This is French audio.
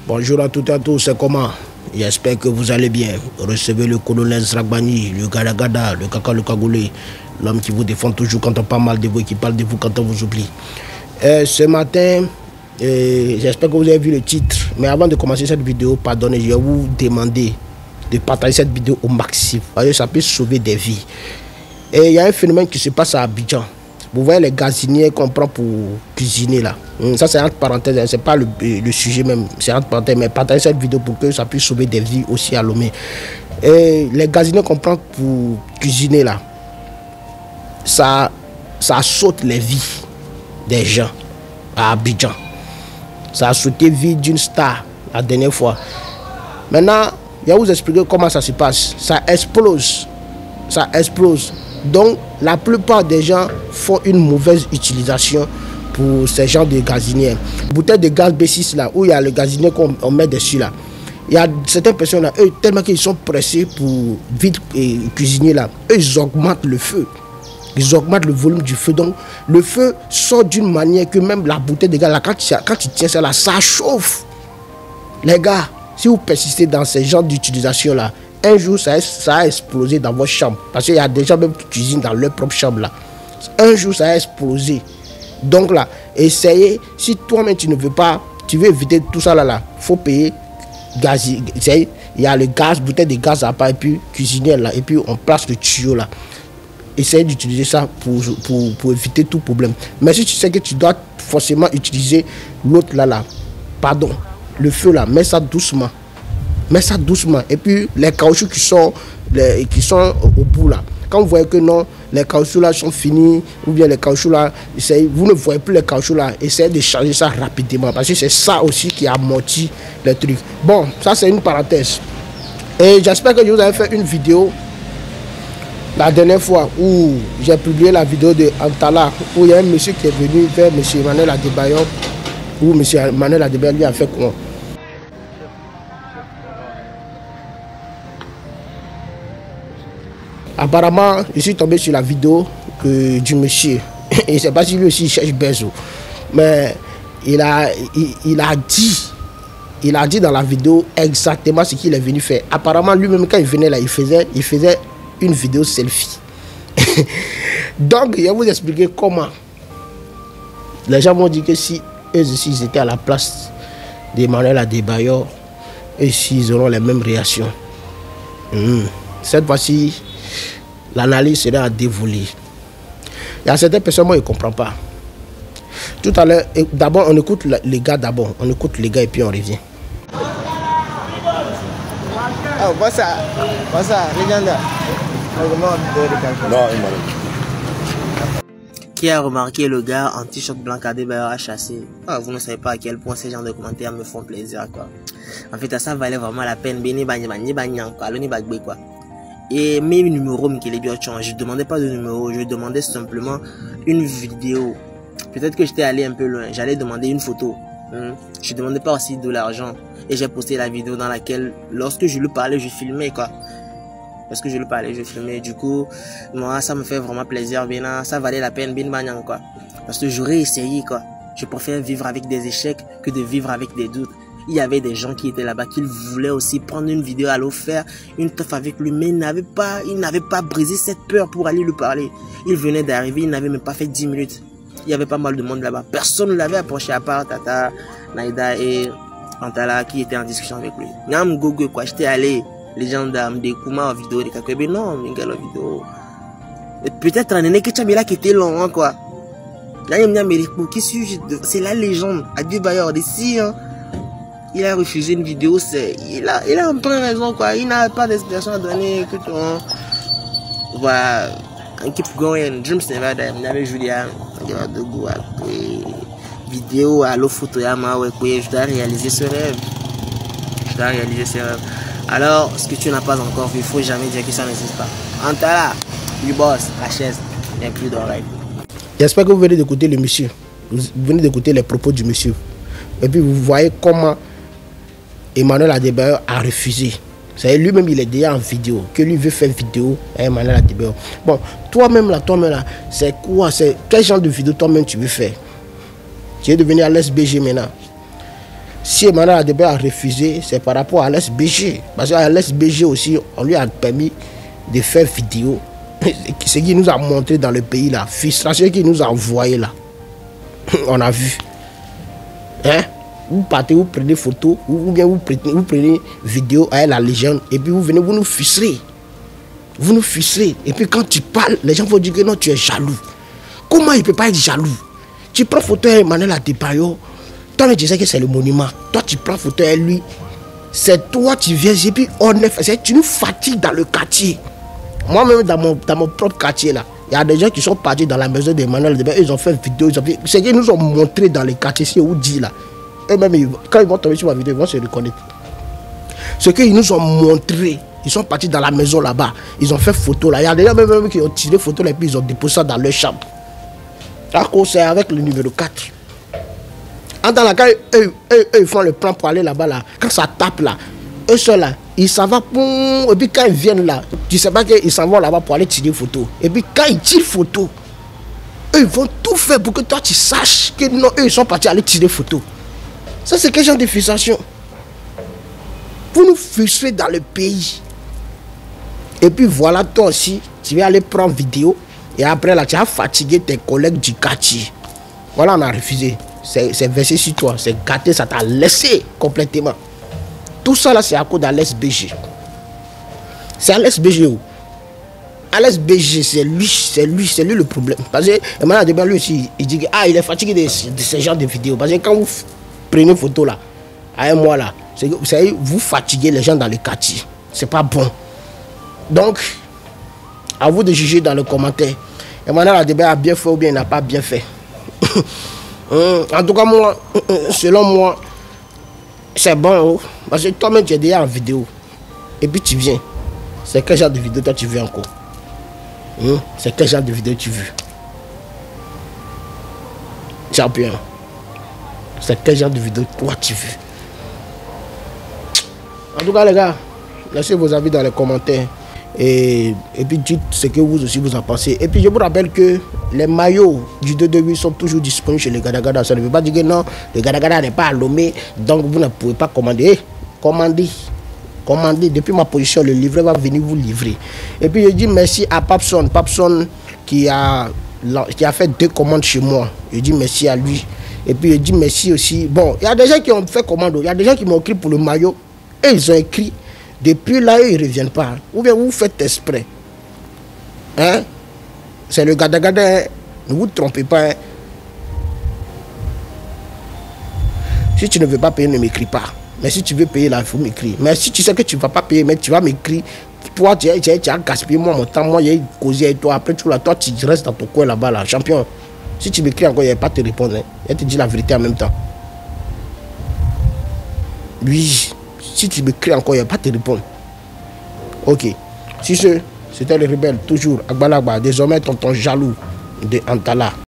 Bonjour à toutes et à tous, c'est comment? J'espère que vous allez bien. Recevez le colonel Zragbani, le Gadagada, le Kaka le Kagoulé, l'homme qui vous défend toujours quand on parle mal de vous et qui parle de vous quand on vous oublie. Ce matin, j'espère que vous avez vu le titre, mais avant de commencer cette vidéo, pardonnez, je vais vous demander de partager cette vidéo au maximum, parce que ça peut sauver des vies. Et il y a un phénomène qui se passe à Abidjan. Vous voyez les gaziniers qu'on prend pour cuisiner là. Ça c'est entre parenthèses, c'est pas le sujet même, c'est entre parenthèses, mais partagez cette vidéo pour que ça puisse sauver des vies aussi à Lomé. Et les gaziniers qu'on prend pour cuisiner là, ça saute les vies des gens à Abidjan. Ça a sauté vie d'une star la dernière fois. Maintenant, je vais vous expliquer comment ça se passe. Ça explose. Ça explose. Donc, la plupart des gens font une mauvaise utilisation pour ces genres de gaziniers. Bouteille de gaz B6 là, où il y a le gazinier qu'on met dessus là. Il y a certaines personnes là, eux, tellement qu'ils sont pressés pour vite cuisiner là, eux, ils augmentent le feu. Ils augmentent le volume du feu. Donc, le feu sort d'une manière que même la bouteille de gaz là, quand tu tiens ça là, ça chauffe. Les gars, si vous persistez dans ce genre d'utilisation là, un jour, ça a explosé dans votre chambre. Parce qu'il y a des gens même qui cuisinent dans leur propre chambre là. Un jour, ça a explosé. Donc là, essayez. Si toi-même, tu ne veux pas, tu veux éviter tout ça là, faut payer gaz. Il y a le gaz, bouteille de gaz à part, et puis cuisinière là, et puis on place le tuyau là. Essayez d'utiliser ça pour éviter tout problème. Mais si tu sais que tu dois forcément utiliser l'autre là, pardon, le feu là, mets ça doucement. Mets ça doucement. Et puis les caoutchoucs qui sont au bout là. Quand vous voyez que non, les caoutchoucs là sont finis, ou bien les caoutchoucs là, vous ne voyez plus les caoutchoucs là, essayez de changer ça rapidement. Parce que c'est ça aussi qui amortit les trucs. Bon, ça c'est une parenthèse. Et j'espère que je vous avais fait une vidéo la dernière fois où j'ai publié la vidéo de Antala, où il y a un monsieur qui est venu vers M. Emmanuel Adebayor, où M. Emmanuel Adebayor lui a fait quoi? Apparemment, je suis tombé sur la vidéo du monsieur. Et je ne sais pas si lui aussi cherche Bezo. Mais il a dit dans la vidéo exactement ce qu'il est venu faire. Apparemment, lui-même, quand il venait là, il faisait une vidéo selfie. Donc, je vais vous expliquer comment. Les gens m'ont dit que si eux aussi ils étaient à la place d'Emmanuel Adebayor, et s'ils auront les mêmes réactions. Cette fois-ci, l'analyse sera à dévoiler. Il y a certaines personnes, moi, ils ne comprennent pas. Tout à l'heure, d'abord, on écoute les gars d'abord. On écoute les gars et puis on revient. Oh, what's Reganda. Qui a remarqué le gars en t-shirt blanc Adebayor a chassé? Oh, vous ne savez pas à quel point ces genres de commentaires me font plaisir, quoi. En fait, ça valait vraiment la peine. Quoi. Et mes numéros, je demandais pas de numéro, je demandais simplement une vidéo. Peut-être que j'étais allé un peu loin, j'allais demander une photo. Je demandais pas aussi de l'argent. Et j'ai posté la vidéo dans laquelle, lorsque je lui parlais, je filmais, quoi. Lorsque je lui parlais, je filmais. Du coup, moi, ça me fait vraiment plaisir, bien, ça valait la peine, quoi. Parce que j'aurais essayé, quoi. Je préfère vivre avec des échecs que de vivre avec des doutes. Il y avait des gens qui étaient là-bas, qui voulaient aussi prendre une vidéo, aller faire une teuf avec lui, mais ils n'avaient pas brisé cette peur pour aller lui parler. Il venait d'arriver, il n'avait même pas fait 10 minutes. Il y avait pas mal de monde là-bas. Personne ne l'avait approché à part Tata, Naïda et Antala qui étaient en discussion avec lui. Nam Gogo, quoi, j'étais allé, les gens des Kouma en vidéo, des Kakebe, non, Mingel en vidéo. Peut-être un que Tchabila qui était long, quoi. C'est la légende, Adebayor d'ici, hein. Il a refusé une vidéo, il a un peu raison, quoi. Il n'a pas d'explication à donner. Que voilà, keep going, dreams never die. Il avait Julia, vidéo à l'eau photo, je dois réaliser ce rêve. Alors, ce que tu n'as pas encore vu, il ne faut jamais dire que ça n'existe pas. Antala, du boss, la chaise, il n'y a plus d'oreilles. J'espère que vous venez d'écouter le monsieur. Vous venez d'écouter les propos du monsieur. Et puis vous voyez comment Emmanuel Adebayor a refusé. C'est lui-même, il est déjà en vidéo, que lui veut faire vidéo à Emmanuel Adebayor. Bon, toi-même là, c'est quoi? C'est quel genre de vidéo toi-même tu veux faire? Tu veux devenir à l'SBG maintenant? Si Emmanuel Adebayo a refusé, c'est par rapport à l'SBG. Parce qu'à l'SBG aussi, on lui a permis de faire vidéo. Ce qu'il nous a montré dans le pays, la frustration qu'il nous a envoyé là. On a vu. Hein? Vous partez, vous prenez photo, ou bien vous prenez vidéo avec la légende, et puis vous venez, vous nous frustrez. Vous nous frustrez. Et puis quand tu parles, les gens vont dire que non, tu es jaloux. Comment il ne peut pas être jaloux? Tu prends photo avec Emmanuel Adebayo. Toi, tu sais que c'est le monument. Toi, tu prends photo avec lui. C'est toi, tu viens, et puis on est, tu nous fatigues dans le quartier. Moi-même, dans mon propre quartier, là, il y a des gens qui sont partis dans la maison d'Emmanuel Adebayo. Ils ont fait vidéo. C'est qu'ils nous ont montré dans les quartiers, si on dit là. Eux-mêmes, quand ils vont tomber sur ma vidéo, ils vont se reconnaître. Ce qu'ils nous ont montré, ils sont partis dans la maison là-bas. Ils ont fait photo là. Il y a des gens même qui ont tiré photo là, et puis ils ont déposé ça dans leur chambre. Alors c'est avec le numéro 4. Dans la cas, eux, ils font le plan pour aller là-bas là. Quand ça tape là, eux seuls là, ils s'en vont. Et puis quand ils viennent là, tu sais pas qu'ils s'en vont là-bas pour aller tirer photo. Et puis quand ils tirent photo, eux ils vont tout faire pour que toi tu saches que non, eux ils sont partis aller tirer photo. Ça, c'est quel genre de frustration? Vous nous frustrez dans le pays. Et puis voilà, toi aussi, tu vas aller prendre vidéo. Et après là, tu as fatigué tes collègues du quartier. Voilà, on a refusé. C'est versé sur toi. C'est gâté, ça t'a laissé complètement. Tout ça là, c'est à cause de l'SBG. C'est à l'SBG. À l'SBG, c'est lui le problème. Parce que Emmanuel Adebayo lui aussi, il dit que il est fatigué de ce genre de vidéos. Parce que quand vous prenez une photo là, à un mois là, vous fatiguez les gens dans le quartier. C'est pas bon. Donc, à vous de juger dans les commentaires. Emmanuel Adebayo a bien fait ou bien il n'a pas bien fait. En tout cas, moi, selon moi, c'est bon. Parce que toi-même, tu es déjà en vidéo. Et puis tu viens. C'est quel genre de vidéo toi tu veux encore? C'est quel genre de vidéo tu veux? Champion. C'est quel genre de vidéo toi tu veux? En tout cas, les gars, laissez vos avis dans les commentaires. Et puis dites ce que vous aussi vous en pensez. Et puis je vous rappelle que les maillots du 228 sont toujours disponibles chez les Gadagada. Ça ne veut pas dire que non, le Gadagada n'est pas à Lomé, donc vous ne pouvez pas commander. Commandez. Depuis ma position, le livreur va venir vous livrer. Et puis je dis merci à Papson qui a fait 2 commandes chez moi. Je dis merci à lui. Et puis je dis merci aussi. Bon, il y a des gens qui ont fait commande. Il y a des gens qui m'ont écrit pour le maillot. Et ils ont écrit. Depuis là, ils ne reviennent pas. Ou bien vous faites exprès. Hein? C'est le Gadagada. Hein? Ne vous trompez pas. Hein? Si tu ne veux pas payer, ne m'écris pas. Mais si tu veux payer, là, il faut m'écrire. Mais si tu sais que tu ne vas pas payer, mais tu vas m'écrire. Toi, tu as gaspillé mon temps. Moi, j'ai causé avec toi. Après, toi, tu restes dans ton coin là-bas, là. Champion. Si tu m'écris encore, il ne va pas te répondre. Hein? Je te dis la vérité en même temps. Oui. Si tu m'écris encore, il ne va pas te répondre. Ok. Si c'était le rebelle, toujours Agbalagba, désormais tonton jaloux de Antala.